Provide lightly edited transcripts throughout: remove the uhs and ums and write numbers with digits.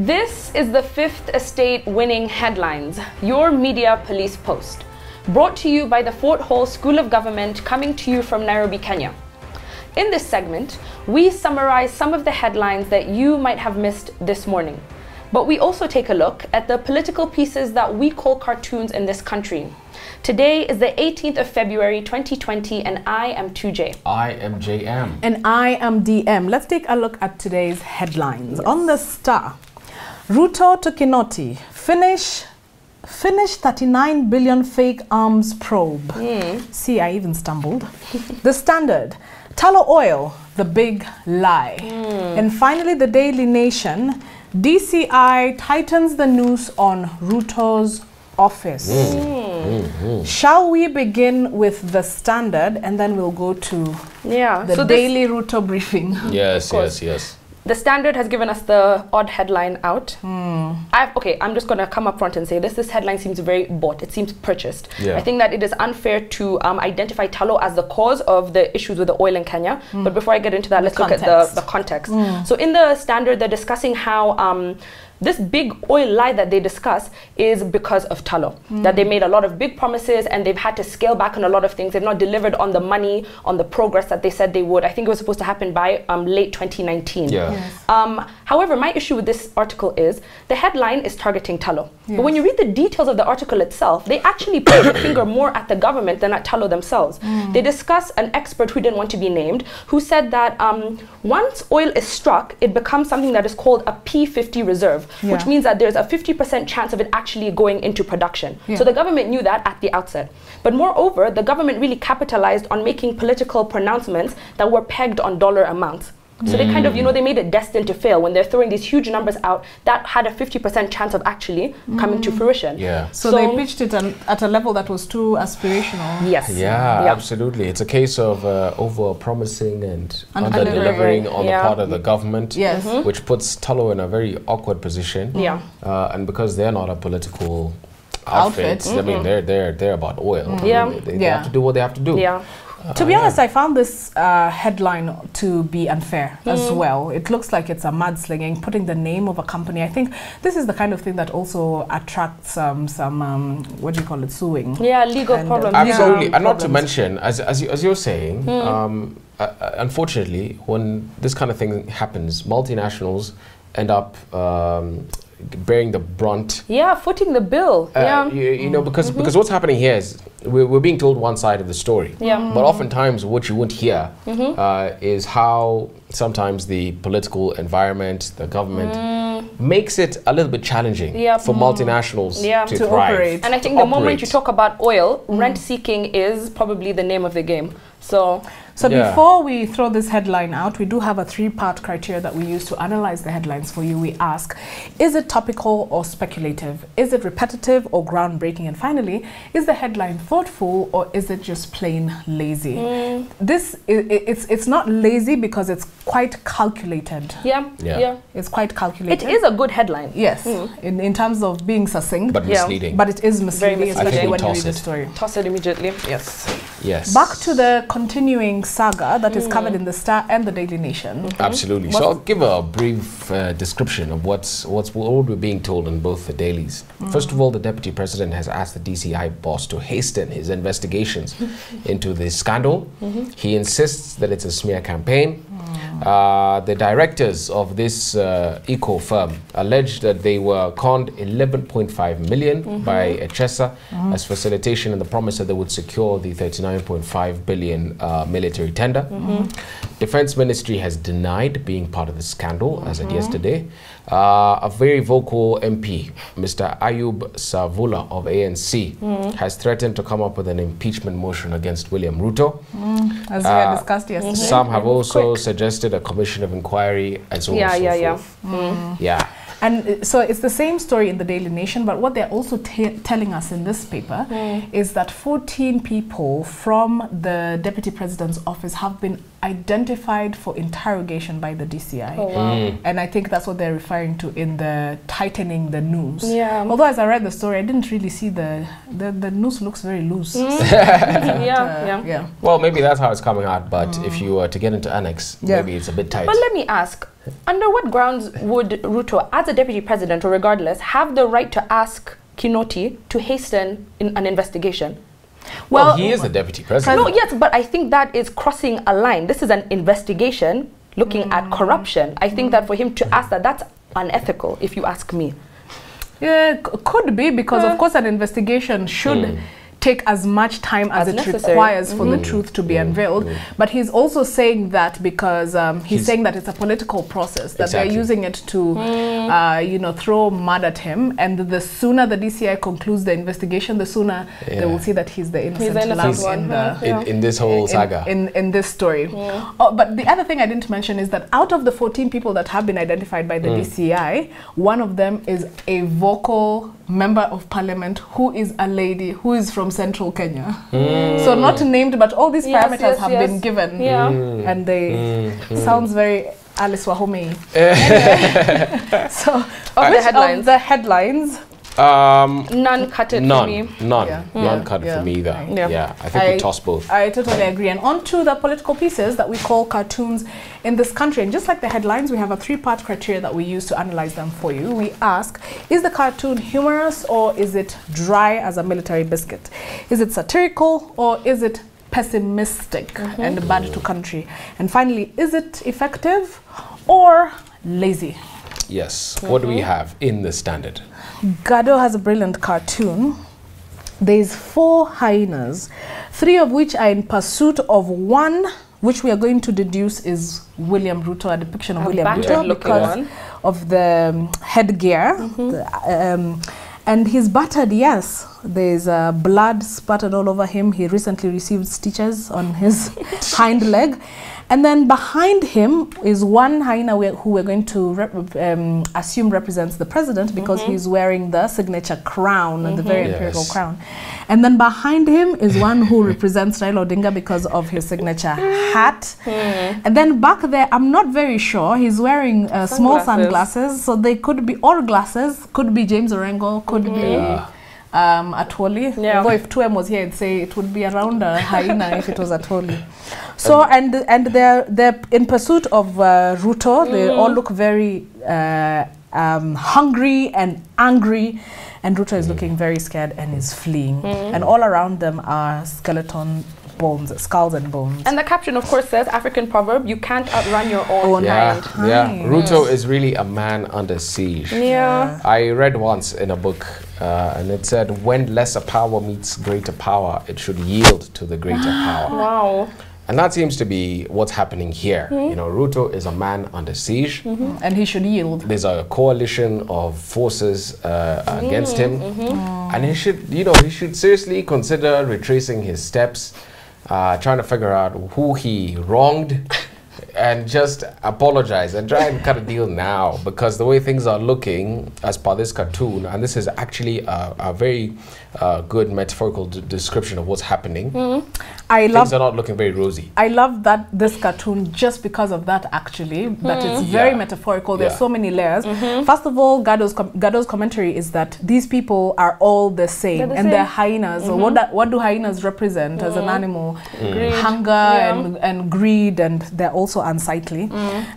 This is the Fifth Estate winning headlines, your media police post. Brought to you by the Fort Hall School of Government, coming to you from Nairobi, Kenya. In this segment, we summarize some of the headlines that you might have missed this morning. But we also take a look at the political pieces that we call cartoons in this country. Today is the 18th of February 2020 and I am 2J. I am JM. And I am DM. Let's take a look at today's headlines. Yes. On the Star, RUTO to Kinoti, finish 39 billion fake arms probe. See, I even stumbled. The Standard, tallow oil, the big lie. And finally, the Daily Nation, DCI tightens the noose on RUTO's office. Shall we begin with the Standard and then we'll go to the daily RUTO briefing? Yes, yes. The Standard has given us the odd headline out. I'm just going to come up front and say this headline seems very bought. It seems purchased. I think that it is unfair to identify tallow as the cause of the issues with the oil in Kenya. But before I get into that, let's look at the context. So in the Standard, they're discussing how this big oil lie that they discuss is because of tallow. That they made a lot of big promises and they've had to scale back on a lot of things. They've not delivered on the money, on the progress that they said they would. I think it was supposed to happen by late 2019. However, my issue with this article is the headline is targeting tallow. But when you read the details of the article itself, they actually point the finger more at the government than at tallow themselves. They discuss an expert who didn't want to be named, who said that once oil is struck, it becomes something that is called a P50 reserve. Which means that there's a 50% chance of it actually going into production. So the government knew that at the outset. But moreover, the government really capitalized on making political pronouncements that were pegged on dollar amounts. So they kind of, they made it destined to fail when they're throwing these huge numbers out that had a 50% chance of actually coming to fruition. So they pitched it at a level that was too aspirational. Yes. Absolutely. It's a case of over-promising and under-delivering on the part of the government, which puts tallow in a very awkward position. And because they're not a political outfit, I mean, they're about oil. They have to do what they have to do. To be honest, I found this headline to be unfair as well. It looks like it's a mudslinging, putting the name of a company. I think this is the kind of thing that also attracts some what do you call it, suing. Legal problems. Absolutely, and not to mention, as you're saying, unfortunately, when this kind of thing happens, multinationals end up bearing the brunt. Footing the bill. Because what's happening here is we're being told one side of the story. But oftentimes what you won't hear is how sometimes the political environment, the government, makes it a little bit challenging for multinationals to thrive. Operate. And I think the moment you talk about oil, rent seeking is probably the name of the game. So before we throw this headline out, we do have a three-part criteria that we use to analyze the headlines for you. We ask, is it topical or speculative? Is it repetitive or groundbreaking? And finally, is the headline thoughtful or is it just plain lazy? It's not lazy because it's quite calculated. It's quite calculated. It is a good headline. Yes, in terms of being succinct. But misleading. But it is misleading, especially when you read the story. Toss it immediately. Yes. Back to the continuing saga that is covered in the Star and the Daily Nation. Absolutely. So I'll give a brief description of what we're being told in both the dailies. First of all, the Deputy President has asked the DCI boss to hasten his investigations into this scandal. He insists that it's a smear campaign. The directors of this eco firm alleged that they were conned 11.5 million by Echesa as facilitation and the promise that they would secure the 39.5 billion military tender. Defense Ministry has denied being part of the scandal as of yesterday. A very vocal MP, Mr. Ayub Savula of ANC, has threatened to come up with an impeachment motion against William Ruto. As we had discussed yesterday. Some have also suggested a commission of inquiry and so on and so forth. And so it's the same story in the Daily Nation, but what they're also telling us in this paper is that 14 people from the Deputy President's office have been identified for interrogation by the DCI. And I think that's what they're referring to in the tightening the noose. Although as I read the story, I didn't really see the noose looks very loose. Well, maybe that's how it's coming out, but if you were to get into annex, maybe it's a bit tight. But let me ask, Under what grounds would RUTO, as a deputy president or regardless, have the right to ask Kinoti to hasten an investigation? Well, he is the deputy president. No, yes, but I think that is crossing a line. This is an investigation looking at corruption. I think that for him to ask that, that's unethical, if you ask me. Yeah, could be, because of course an investigation should take as much time as it requires for the truth to be unveiled. But he's also saying that because he's saying that it's a political process, that they're using it to, you know, throw mud at him. And the sooner the DCI concludes the investigation, the sooner they will see that he's the innocent lamb in this whole saga. In this story. Oh, but the other thing I didn't mention is that out of the 14 people that have been identified by the DCI, one of them is a vocal member of parliament who is a lady who is from Central Kenya. So not named, but all these parameters have been given. And they sounds very Alice Wahome. So of the headlines, none cut it for me. None cut it for me either. I think we toss both. I totally agree. And on to the political pieces that we call cartoons in this country. And just like the headlines, we have a 3-part criteria that we use to analyze them for you. We ask, is the cartoon humorous or is it dry as a military biscuit? Is it satirical or is it pessimistic and bad to country? And finally, is it effective or lazy? Yes. What do we have in the Standard? Gado has a brilliant cartoon. There's 4 hyenas, 3 of which are in pursuit of one, which we are going to deduce is William RUTO, a depiction of William RUTO because of the headgear. And he's battered, yes. There's blood spattered all over him. He recently received stitches on his hind leg. And then behind him is one hyena who we're going to assume represents the president because he's wearing the signature crown, the very imperial crown. And then behind him is one who represents Raila Odinga because of his signature hat. And then back there, I'm not very sure, he's wearing small sunglasses. So they could be, or glasses, could be James Orengo, could be Atwoli. Although if 2M was here, I'd say it would be around a hyena if it was Atwoli. So and they're in pursuit of RUTO. They all look very hungry and angry, and RUTO is looking very scared and is fleeing. And all around them are skeleton bones, skulls and bones. And the caption, of course, says, African proverb, you can't outrun your own kind. RUTO is really a man under siege. I read once in a book, and it said, when lesser power meets greater power, it should yield to the greater power. Wow. And that seems to be what's happening here. You know, RUTO is a man under siege. And he should yield. There's a coalition of forces against him. And he should, you know, he should seriously consider retracing his steps, trying to figure out who he wronged, and just apologize and try and cut a deal now, because the way things are looking as per this cartoon, and this is actually a very good metaphorical description of what's happening. Things are not looking very rosy. I love that this cartoon just because of that, actually, that it's very metaphorical. There's so many layers. First of all, Gado's commentary is that these people are all the same, and they're hyenas. So what do hyenas represent as an animal? Hunger and greed, and they're also unsightly,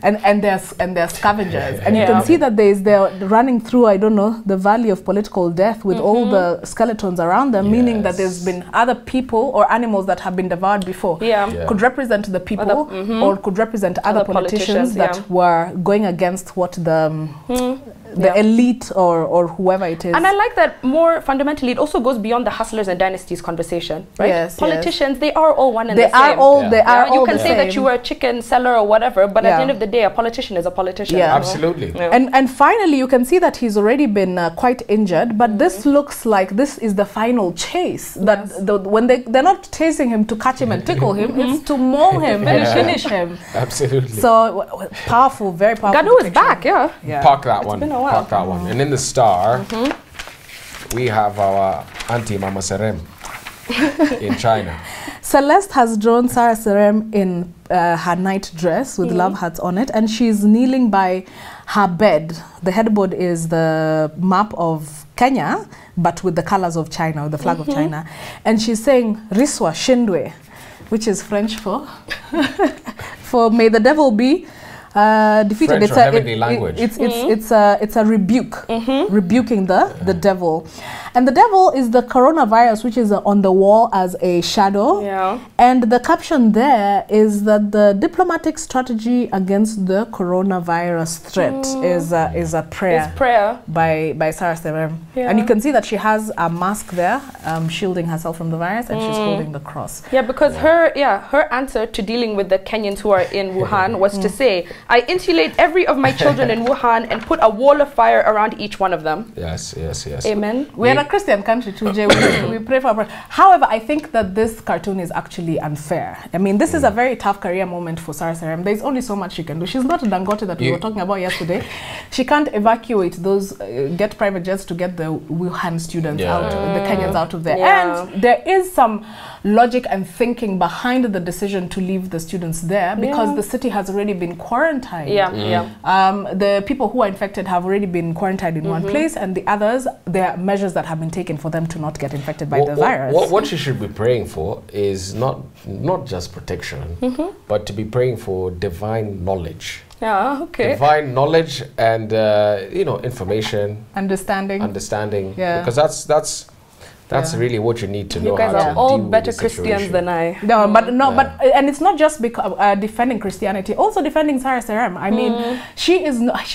and they're scavengers. And you can see that they're running through, I don't know, the valley of political death with all the skeletons around them, meaning that there's been other people or animals that have been devoured before. Could represent the people, or could represent other politicians that were going against what the elite or whoever it is. And I like that more fundamentally, it also goes beyond the hustlers and dynasties conversation, right? Politicians, they are all one and the same. They are all you can say that you were a chicken seller or whatever, but at the end of the day, a politician is a politician. Absolutely. And finally, you can see that he's already been quite injured, but this looks like this is the final chase. That when they're not chasing him to catch him and tickle him, it's to maul him and finish him. Absolutely. So powerful, very powerful. Gado is back, Park that one. Park that one. And in the Star, we have our Auntie Mama Serem in China. Celeste has drawn Sarah Serem in her night dress with love hearts on it, and she's kneeling by her bed. The headboard is the map of Kenya, but with the colors of China, with the flag of China. And she's saying, Riswa Shindwe, which is French for, for may the devil be defeated. French It's or a heavenly language. It's a rebuke, rebuking the devil, and the devil is the coronavirus, which is on the wall as a shadow. Yeah. And the caption there is that the diplomatic strategy against the coronavirus threat is a prayer. It's prayer by Sarah Serem. Yeah. And you can see that she has a mask there, shielding herself from the virus, and she's holding the cross. Yeah, because her answer to dealing with the Kenyans who are in Wuhan was to say, I insulate every of my children in Wuhan and put a wall of fire around each one of them. Yes, yes, yes. Amen. We're a Christian country too, Jay. We pray for. However, I think that this cartoon is actually unfair. I mean, this is a very tough career moment for Sarah Serem. There's only so much she can do. She's not Dangote that we were talking about yesterday. She can't evacuate those, get private jets to get the Wuhan students out, the Kenyans out of there. Yeah. And there is some logic and thinking behind the decision to leave the students there because the city has already been quarantined. The people who are infected have already been quarantined in one place, and the others, there are measures that have been taken for them to not get infected by the virus. What you should be praying for is not just protection, but to be praying for divine knowledge. Yeah, okay. Divine knowledge and information, understanding. Yeah. Because that's really what you need to know. You guys are all better Christians than I. No, but and it's not just because defending Christianity, also defending Sarah Serem. I mean, she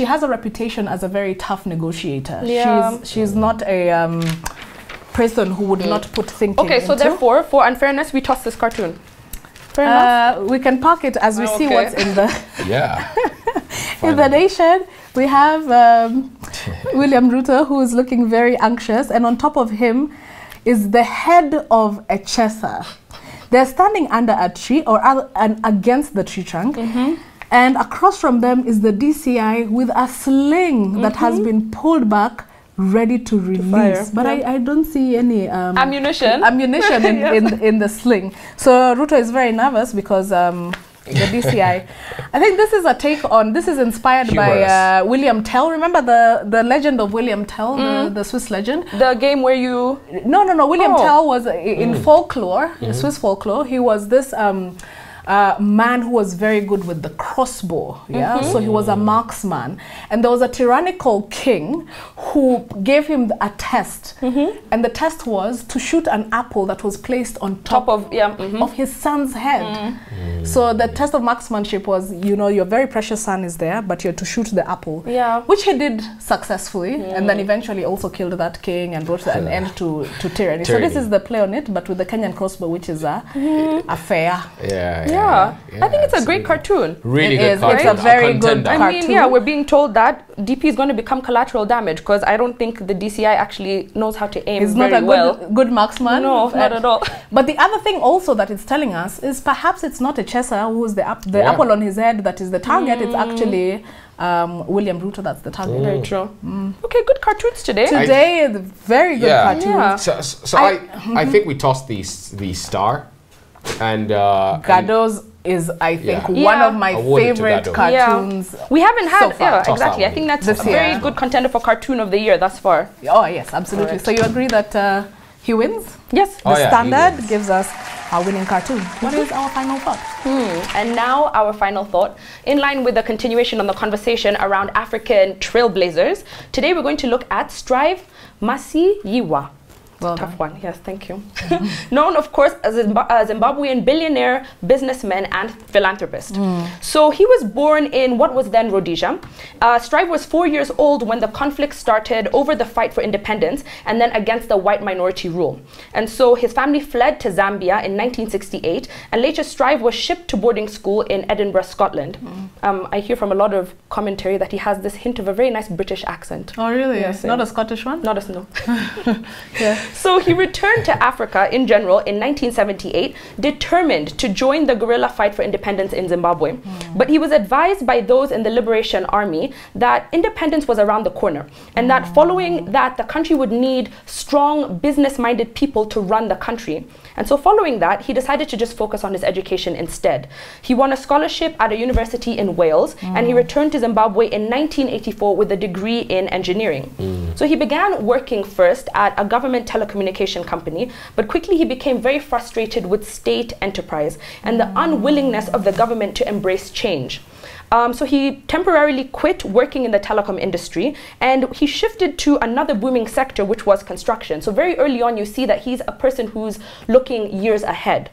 has a reputation as a very tough negotiator. Yeah. She's not a person who would not put thinking. Okay, so therefore, for unfairness, we toss this cartoon. Fair enough. We can park it as we see what's in the in the nation. We have William RUTO, who is looking very anxious, and on top of him is the head of a Chesa. They're standing under a tree and against the tree trunk. And across from them is the DCI with a sling that has been pulled back, ready to release. But I don't see any ammunition in the sling. So RUTO is very nervous because the DCI. I think this is a take on, this is inspired by William Tell. Remember the legend of William Tell, the Swiss legend? The game where you... No. William Tell was in folklore, Swiss folklore. He was this man who was very good with the crossbow. So he was a marksman. And there was a tyrannical king who gave him a test. And the test was to shoot an apple that was placed on top of his son's head. So the test of marksmanship was, your very precious son is there, but you're to shoot the apple. Which he did successfully, and then eventually also killed that king and brought an end to tyranny. So this is the play on it, but with the Kenyan crossbow, which is a fair. Yeah, I think it's a great cartoon. Really good cartoon. It's a very good cartoon. I mean, we're being told that DP is going to become collateral damage because I don't think the DCI actually knows how to aim very well. He's not a good marksman. No, not at all. But the other thing also that it's telling us is perhaps it's not a Chesa who's the apple on his head that is the target. It's actually William RUTO that's the target. Very true. Okay, good cartoons today. Today, very good cartoons. So I think we tossed the star. And Gado's is, I think, one of my favorite cartoons. We haven't had, so exactly. I think that's a very good contender for cartoon of the year thus far. Oh, yes, absolutely. So you agree that he wins? Yes. The Standard gives us our winning cartoon. What is our final thought? And now our final thought, in line with the continuation on the conversation around African trailblazers, today we're going to look at Strive Masiyiwa. Tough one. Yes, thank you. Known, of course, as a Zimbabwean billionaire, businessman, and philanthropist. So he was born in what was then Rhodesia. Strive was 4 years old when the conflict started over the fight for independence and then against the white minority rule. And so his family fled to Zambia in 1968, and later Strive was shipped to boarding school in Edinburgh, Scotland. I hear from a lot of commentary that he has this hint of a very nice British accent. Oh, really? Yes. Not a Scottish one? Not a no. So he returned to Africa in general in 1978, determined to join the guerrilla fight for independence in Zimbabwe. But he was advised by those in the Liberation Army that independence was around the corner, and that following that, the country would need strong, business-minded people to run the country. And so following that, he decided to just focus on his education instead. He won a scholarship at a university in Wales, and he returned to Zimbabwe in 1984 with a degree in engineering. So he began working first at a government telecommunication company, but quickly he became very frustrated with state enterprise and the unwillingness of the government to embrace change. So he temporarily quit working in the telecom industry and he shifted to another booming sector, which was construction. So very early on, you see that he's a person who's looking years ahead.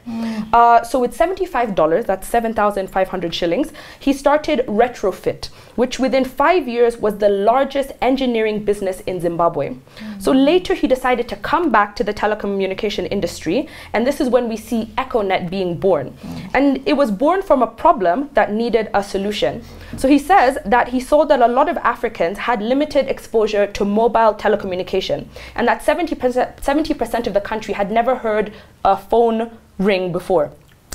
So with $75, that's 7,500 shillings, he started Retrofit, which within 5 years was the largest engineering business in Zimbabwe. So later he decided to come back to the telecommunication industry, and this is when we see EcoNet being born. And it was born from a problem that needed a solution. So he says that he saw that a lot of Africans had limited exposure to mobile telecommunication, and that 70% of the country had never heard a phone ring before.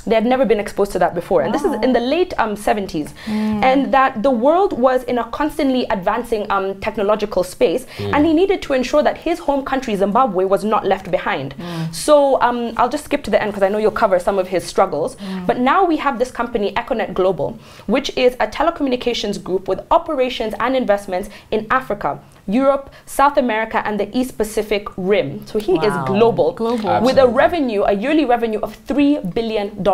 They had never been exposed to that before. And this is in the late 70s. And that the world was in a constantly advancing technological space. And he needed to ensure that his home country, Zimbabwe, was not left behind. So I'll just skip to the end because I know you'll cover some of his struggles. But now we have this company, EcoNet Global, which is a telecommunications group with operations and investments in Africa, Europe, South America, and the East Pacific Rim. So he is global. With a revenue, a yearly revenue of $3 billion.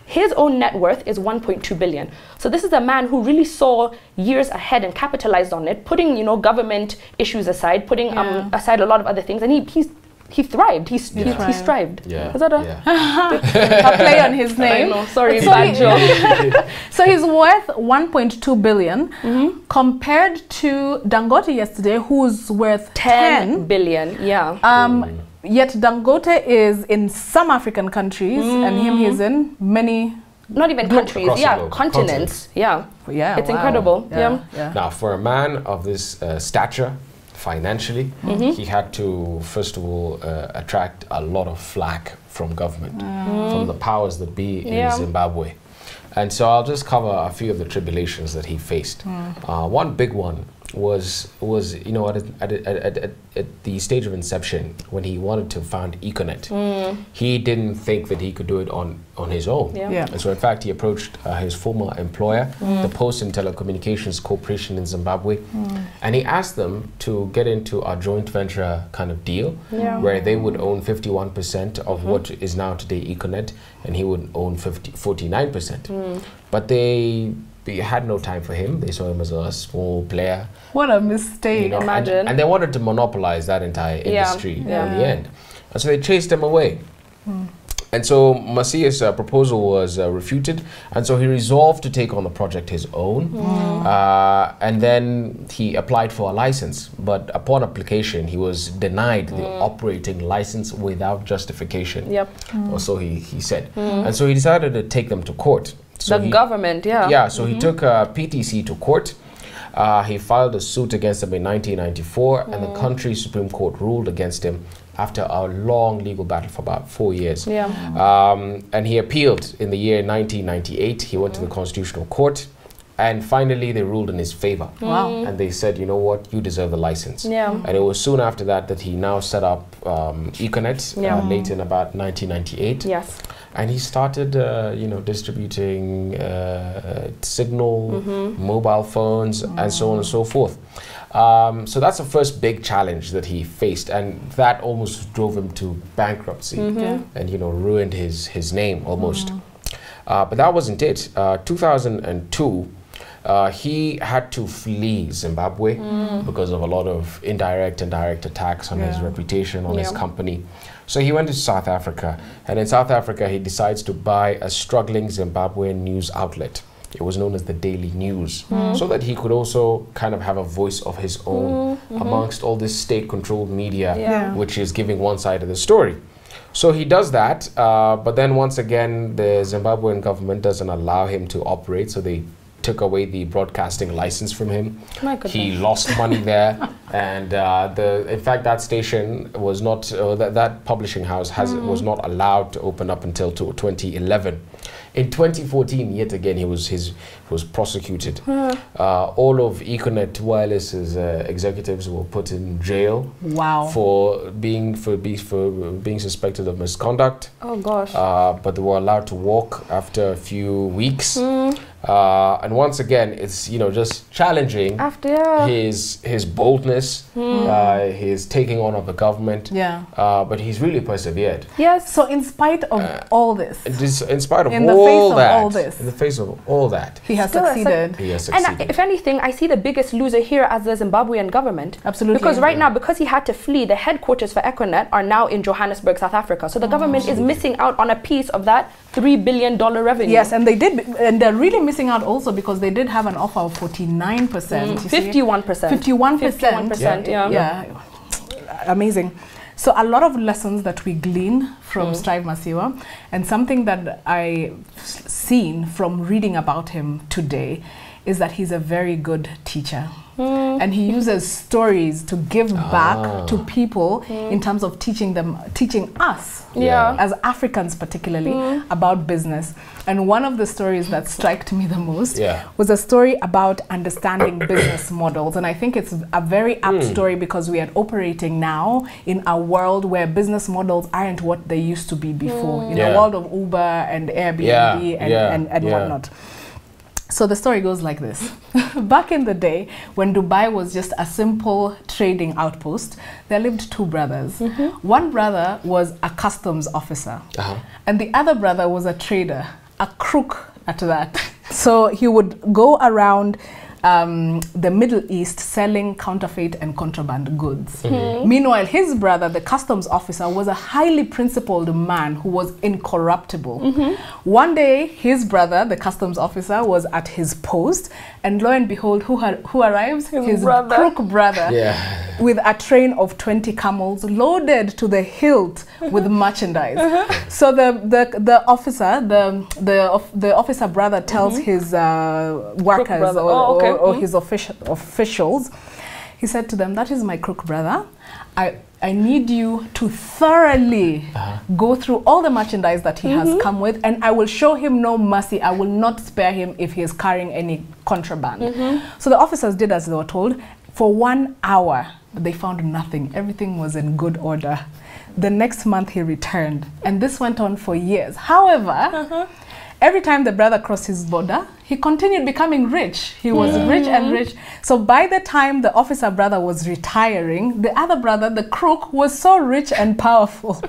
His own net worth is $1.2 billion. So this is a man who really saw years ahead and capitalized on it, putting, you know, government issues aside, putting aside a lot of other things, and he thrived. He strived. Yeah. Is that a play on his name? I know, sorry, bad joke. So he's worth 1.2 billion compared to Dangote yesterday, who's worth 10 billion. Yeah. Yet Dangote is in some African countries, and he's in many. Not even countries, continents. Yeah. It's incredible. Yeah. Now, for a man of this stature, financially, he had to, first of all, attract a lot of flack from government, from the powers that be in Zimbabwe. And so I'll just cover a few of the tribulations that he faced. One big one was you know, at the stage of inception, when he wanted to found EcoNet, he didn't think that he could do it on his own. And so in fact, he approached his former employer, the Post and Telecommunications Corporation in Zimbabwe, and he asked them to get into a joint venture kind of deal, where they would own 51% of what is now today EcoNet, and he would own 49%. But they had no time for him. They saw him as a small player. What a mistake. You know, imagine. And they wanted to monopolize that entire industry in the end. And so they chased him away. And so Masia's proposal was refuted, and so he resolved to take on the project his own. And then he applied for a license, but upon application he was denied the operating license without justification. Or so he said. And so he decided to take them to court. So the government, so he took PTC to court. He filed a suit against him in 1994, and the country's Supreme Court ruled against him after a long legal battle for about 4 years. And he appealed in the year 1998. He went to the Constitutional Court, and finally they ruled in his favor. And they said, you know what, you deserve the license. And it was soon after that that he now set up EcoNet, late in about 1998. And he started, you know, distributing signal, mobile phones, and so on and so forth. So that's the first big challenge that he faced, and that almost drove him to bankruptcy, and, you know, ruined his name almost. But that wasn't it. 2002, he had to flee Zimbabwe because of a lot of indirect and direct attacks on his reputation, on his company. So he went to South Africa, and in South Africa he decides to buy a struggling Zimbabwean news outlet. It was known as the Daily News, so that he could also kind of have a voice of his own amongst all this state-controlled media, which is giving one side of the story. So he does that, but then once again the Zimbabwean government doesn't allow him to operate, so they took away the broadcasting license from him. He lost money there, and in fact that station was not, that publishing house was not allowed to open up until 2011. In 2014, yet again, he was prosecuted. All of EcoNet Wireless's executives were put in jail. For being suspected of misconduct. Oh gosh. But they were allowed to walk after a few weeks. And once again, it's, you know, just challenging his boldness, his taking on of the government. Yeah. But he's really persevered. Yes. So in spite of all this, in spite of in the face of all that, he has succeeded. He has succeeded. And if anything, I see the biggest loser here as the Zimbabwean government. Absolutely. Because right now, because he had to flee, the headquarters for Econet are now in Johannesburg, South Africa. So the government is missing out on a piece of that $3 billion revenue. Yes, and they did, and they're really missing out also because they did have an offer of 49%. 51%. 51%. Yeah. Amazing. So a lot of lessons that we glean from Strive Masiyiwa, and something that I've seen from reading about him today is that he's a very good teacher. And he uses stories to give back to people in terms of teaching us as Africans particularly about business. And one of the stories that struck me the most was a story about understanding business models. And I think it's a very apt story because we are operating now in a world where business models aren't what they used to be before. In a world of Uber and Airbnb and whatnot. So the story goes like this. Back in the day, when Dubai was just a simple trading outpost, there lived two brothers. One brother was a customs officer, and the other brother was a trader, a crook at that. So he would go around the Middle East selling counterfeit and contraband goods. Meanwhile, his brother, the customs officer, was a highly principled man who was incorruptible. One day, his brother, the customs officer, was at his post, and lo and behold, who arrives? His crook brother, with a train of 20 camels loaded to the hilt with merchandise. So the officer, the officer brother tells his workers or his officials, he said to them, "That is my crook brother. I need you to thoroughly go through all the merchandise that he has come with, and I will show him no mercy. I will not spare him if he is carrying any contraband." So the officers did as they were told. For 1 hour, they found nothing. Everything was in good order. The next month he returned, and this went on for years. However, every time the brother crossed his border, he continued becoming rich. He was rich and rich. So by the time the officer brother was retiring, the other brother, the crook, was so rich and powerful.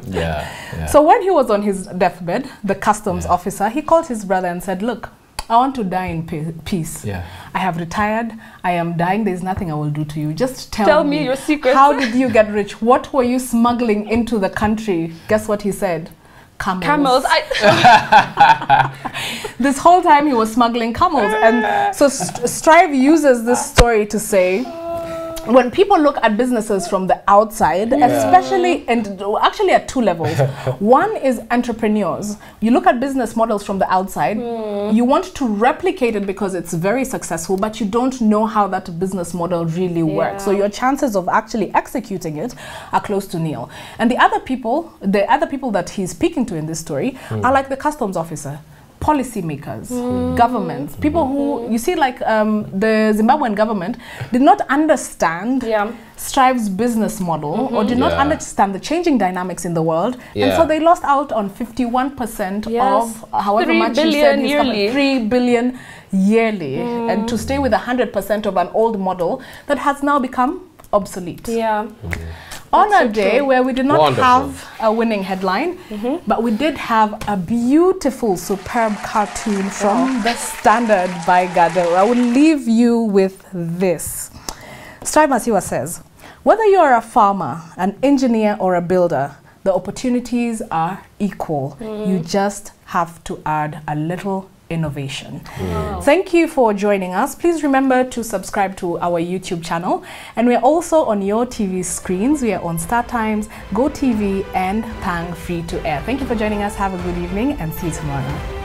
So when he was on his deathbed, the customs officer, he called his brother and said, "Look, I want to die in peace. I have retired. I am dying. There's nothing I will do to you. Just tell me your secrets. How did you get rich? What were you smuggling into the country?" Guess what he said? Camels. This whole time he was smuggling camels. And so Strive uses this story to say, when people look at businesses from the outside, especially, and actually at two levels. One is entrepreneurs. You look at business models from the outside, you want to replicate it because it's very successful, but you don't know how that business model really works. So your chances of actually executing it are close to nil. And the other people that he's speaking to in this story are like the customs officer, policymakers, governments, people who, you see, like the Zimbabwean government did not understand Strive's business model or did not understand the changing dynamics in the world. And so they lost out on 51% of however much you said he's coming, 3 billion yearly. And to stay with 100% of an old model that has now become obsolete. On a day where we did not have a winning headline, but we did have a beautiful, superb cartoon from the Standard by Gado. I will leave you with this. Strive Masiyiwa says, "Whether you are a farmer, an engineer, or a builder, the opportunities are equal. You just have to add a little innovation." Thank you for joining us. Please remember to subscribe to our YouTube channel, and we're also on your TV screens. We are on Star Times, Go TV, and Pang Free to Air. Thank you for joining us. Have a good evening and see you tomorrow.